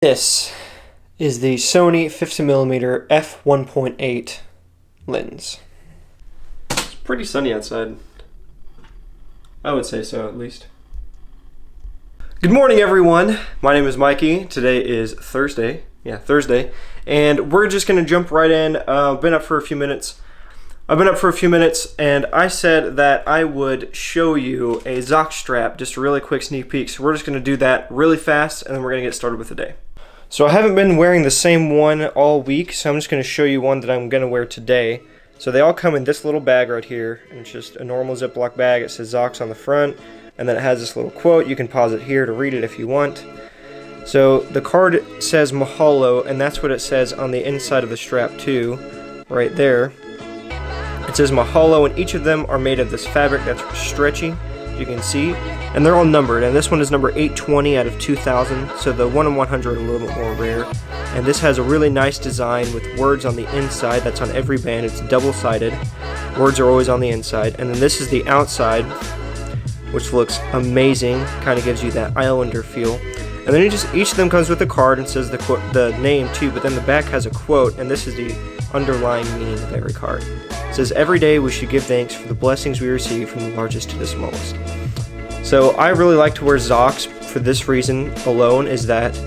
This is the Sony 50mm f1.8 lens. It's pretty sunny outside. I would say so, at least. Good morning, everyone. My name is Mikey. Today is Thursday. Thursday. And we're just going to jump right in. I've been up for a few minutes, and I said that I would show you a Zox strap, just a really quick sneak peek. So we're just going to do that really fast, and then we're going to get started with the day. So I haven't been wearing the same one all week, so I'm just going to show you one that I'm going to wear today. So they all come in this little bag right here, and it's just a normal Ziploc bag. It says Zox on the front, and then it has this little quote. You can pause it here to read it if you want. So the card says Mahalo, and that's what it says on the inside of the strap too, right there. It says Mahalo, and each of them are made of this fabric that's stretchy, you can see, and they're all numbered, and this one is number 820 out of 2000, so the 1 in 100 are a little bit more rare. And this has a really nice design with words on the inside. That's on every band. It's double-sided. Words are always on the inside. And then this is the outside, which looks amazing, kind of gives you that Islander feel. And then each of them comes with a card and says the name too, but then the back has a quote, and this is the underlying meaning of every card. It says, "Every day we should give thanks for the blessings we receive from the largest to the smallest." So I really like to wear Zox for this reason alone, is that,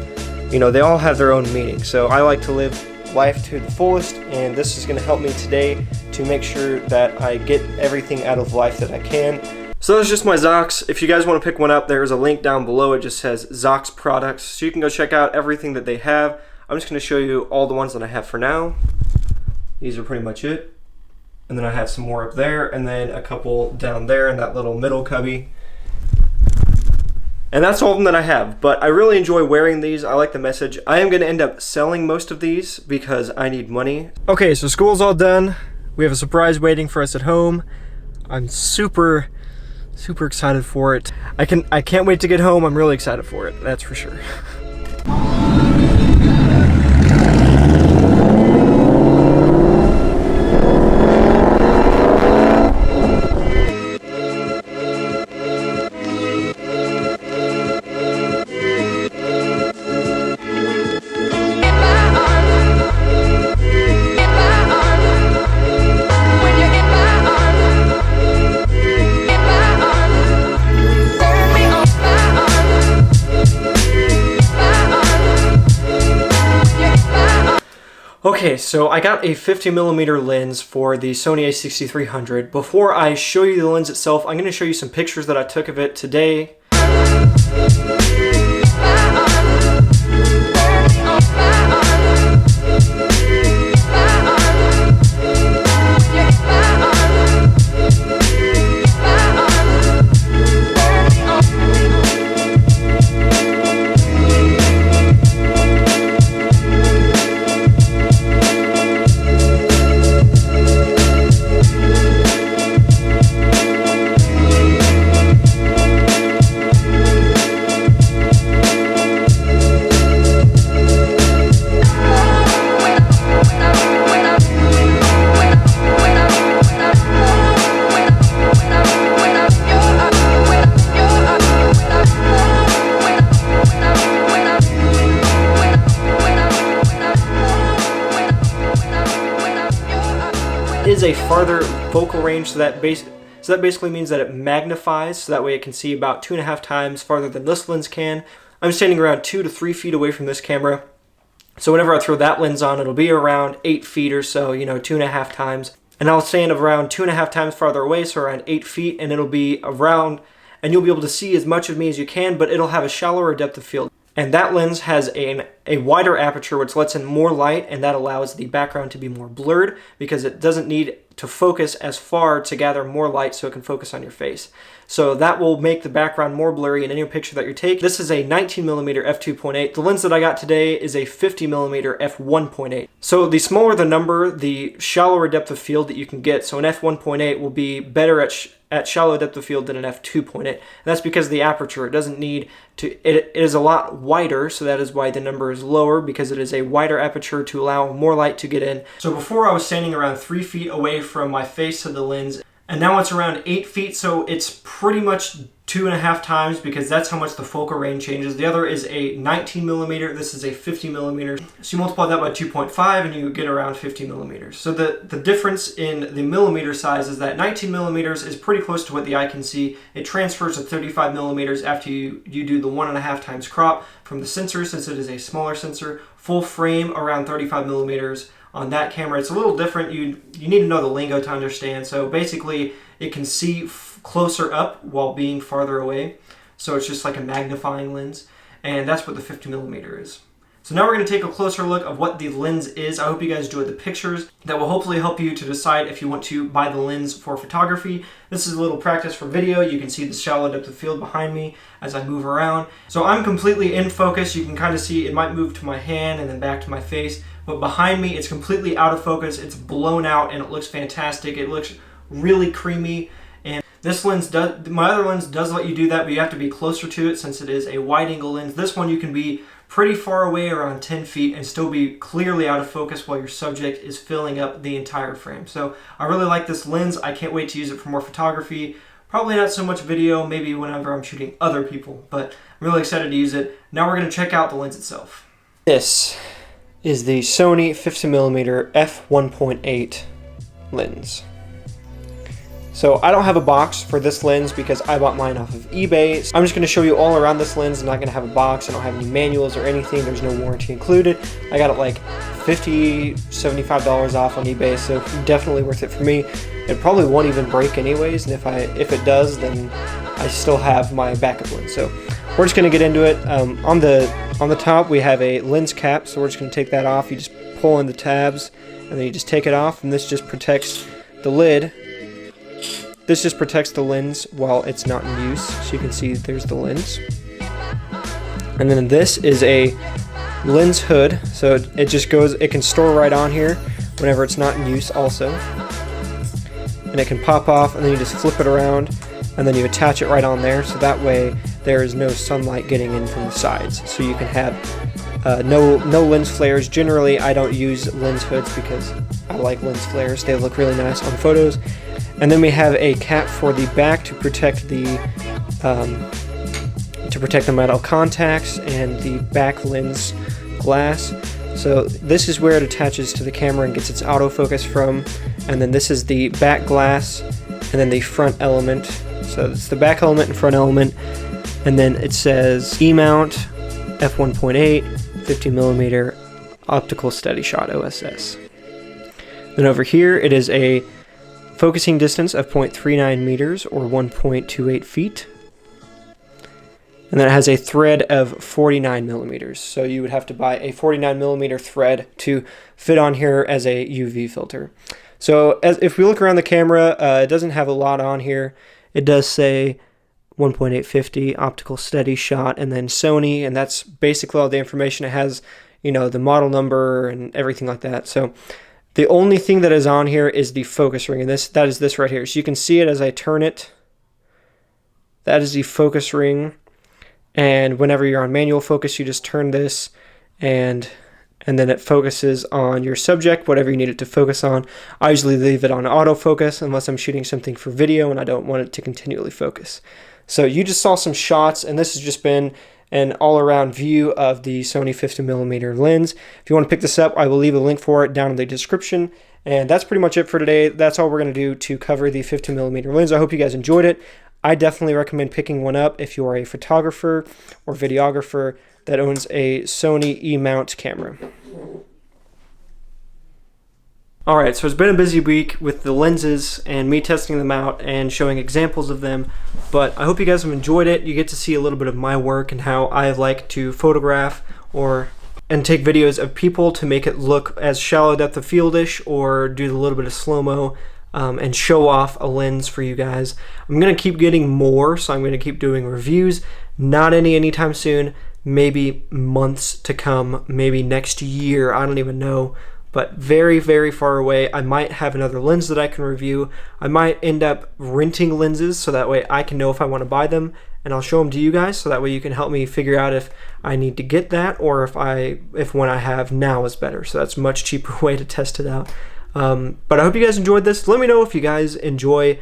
you know, they all have their own meaning. So I like to live life to the fullest, and this is going to help me today to make sure that I get everything out of life that I can. So that's just my Zox. If you guys want to pick one up, there's a link down below. It just says Zox products, so you can go check out everything that they have. I'm just going to show you all the ones that I have for now. These are pretty much it. And then I have some more up there, and then a couple down there in that little middle cubby. And that's all of them that I have, but I really enjoy wearing these. I like the message. I am going to end up selling most of these because I need money. Okay, so school's all done. We have a surprise waiting for us at home. I'm super excited for it. I can't wait to get home. I'm really excited for it, that's for sure. Okay, so I got a 50mm lens for the Sony a6300. Before I show you the lens itself, I'm going to show you some pictures that I took of it today. Is a farther focal range, so that basically means that it magnifies, so that way it can see about 2.5 times farther than this lens can. I'm standing around 2 to 3 feet away from this camera, so whenever I throw that lens on, it'll be around 8 feet or so, you know, 2.5 times. And I'll stand around 2.5 times farther away, so around 8 feet, and it'll be around, and you'll be able to see as much of me as you can, but it'll have a shallower depth of field. And that lens has a wider aperture, which lets in more light, and that allows the background to be more blurred because it doesn't need to focus as far to gather more light so it can focus on your face. So that will make the background more blurry in any picture that you take. This is a 19mm f2.8. The lens that I got today is a 50mm f1.8. So the smaller the number, the shallower depth of field that you can get. So an f1.8 will be better at shallow depth of field than an f2.8. And that's because of the aperture. It doesn't need to, it is a lot wider, so that is why the number is lower, because it is a wider aperture to allow more light to get in. So before I was standing around 3 feet away from my face to the lens, and now it's around 8 feet, so it's pretty much 2.5 times, because that's how much the focal range changes. The other is a 19 millimeter, this is a 50 millimeter. So you multiply that by 2.5 and you get around 50 millimeters. So the difference in the millimeter size is that 19 millimeters is pretty close to what the eye can see. It transfers to 35 millimeters after you do the 1.5 times crop from the sensor, since it is a smaller sensor. Full frame around 35 millimeters. On that camera, it's a little different. You need to know the lingo to understand. So basically, it can see closer up while being farther away. So it's just like a magnifying lens. And that's what the 50 millimeter is. So now we're going to take a closer look of what the lens is. I hope you guys enjoyed the pictures. That will hopefully help you to decide if you want to buy the lens for photography. This is a little practice for video. You can see the shallow depth of field behind me as I move around. So I'm completely in focus. You can kind of see it might move to my hand and then back to my face. But behind me, it's completely out of focus. It's blown out and it looks fantastic. It looks really creamy. And this lens does, my other lens does let you do that, but you have to be closer to it since it is a wide angle lens. This one you can be pretty far away, around 10 feet, and still be clearly out of focus while your subject is filling up the entire frame. So I really like this lens. I can't wait to use it for more photography. Probably not so much video, maybe whenever I'm shooting other people, but I'm really excited to use it. Now we're going to check out the lens itself. This is the Sony 50mm f1.8 lens. So I don't have a box for this lens because I bought mine off of eBay. So I'm just going to show you all around this lens. I'm not going to have a box. I don't have any manuals or anything. There's no warranty included. I got it like $50, $75 off on eBay, so definitely worth it for me. It probably won't even break anyways, and if it does, then I still have my backup lens. So we're just going to get into it. On the top we have a lens cap, so we're just going to take that off. You just pull in the tabs and then you just take it off, and this just protects the lid. This just protects the lens while it's not in use, so you can see there's the lens. And then this is a lens hood, so it just goes, it can store right on here whenever it's not in use also. And it can pop off, and then you just flip it around, and then you attach it right on there, so that way there is no sunlight getting in from the sides. So you can have no lens flares. Generally, I don't use lens hoods because I like lens flares. They look really nice on photos. And then we have a cap for the back to protect the metal contacts and the back lens glass. So this is where it attaches to the camera and gets its autofocus from. And then this is the back glass, and then the front element. So it's the back element and front element. And then it says E-mount, f1.8, 50mm optical steady shot OSS. Then over here it is a focusing distance of 0.39 meters or 1.28 feet. And then it has a thread of 49 millimeters. So you would have to buy a 49 millimeter thread to fit on here as a UV filter. So if we look around the camera, it doesn't have a lot on here. It does say 1.850 optical steady shot and then Sony, and that's basically all the information. It has, you know, the model number and everything like that. So the only thing that is on here is the focus ring, and that is this right here. So you can see it as I turn it. That is the focus ring, and whenever you're on manual focus, you just turn this, and then it focuses on your subject, whatever you need it to focus on. I usually leave it on autofocus unless I'm shooting something for video and I don't want it to continually focus. So you just saw some shots, and this has just been an all-around view of the Sony 50mm lens. If you want to pick this up, I will leave a link for it down in the description. And that's pretty much it for today. That's all we're going to do to cover the 50mm lens. I hope you guys enjoyed it. I definitely recommend picking one up if you are a photographer or videographer that owns a Sony E-mount camera. Alright, so it's been a busy week with the lenses and me testing them out and showing examples of them, but I hope you guys have enjoyed it. You get to see a little bit of my work and how I like to photograph and take videos of people to make it look as shallow depth of field-ish, or do a little bit of slow-mo and show off a lens for you guys. I'm going to keep getting more, so I'm going to keep doing reviews. Not anytime soon, maybe months to come, maybe next year, I don't even know. But very, very far away. I might have another lens that I can review. I might end up renting lenses so that way I can know if I want to buy them, and I'll show them to you guys so that way you can help me figure out if I need to get that or if one I have now is better. So that's a much cheaper way to test it out. But I hope you guys enjoyed this. Let me know if you guys enjoy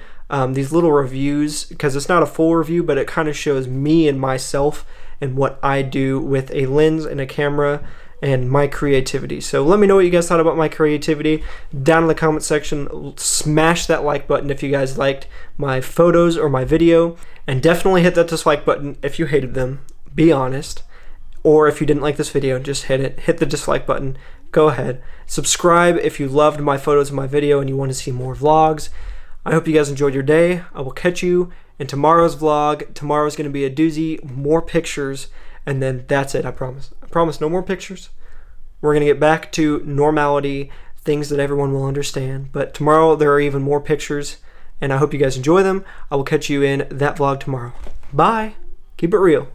these little reviews, because it's not a full review, but it kind of shows me and myself and what I do with a lens and a camera and my creativity. So let me know what you guys thought about my creativity down in the comment section. Smash that like button if you guys liked my photos or my video, and definitely hit that dislike button if you hated them. Be honest. Or if you didn't like this video, just hit the dislike button. Go ahead. Subscribe if you loved my photos and my video and you want to see more vlogs. I hope you guys enjoyed your day. I will catch you in tomorrow's vlog. Tomorrow's going to be a doozy, more pictures, and then that's it. I promise. I promise, no more pictures. We're going to get back to normality, things that everyone will understand. But tomorrow there are even more pictures, and I hope you guys enjoy them. I will catch you in that vlog tomorrow. Bye. Keep it real.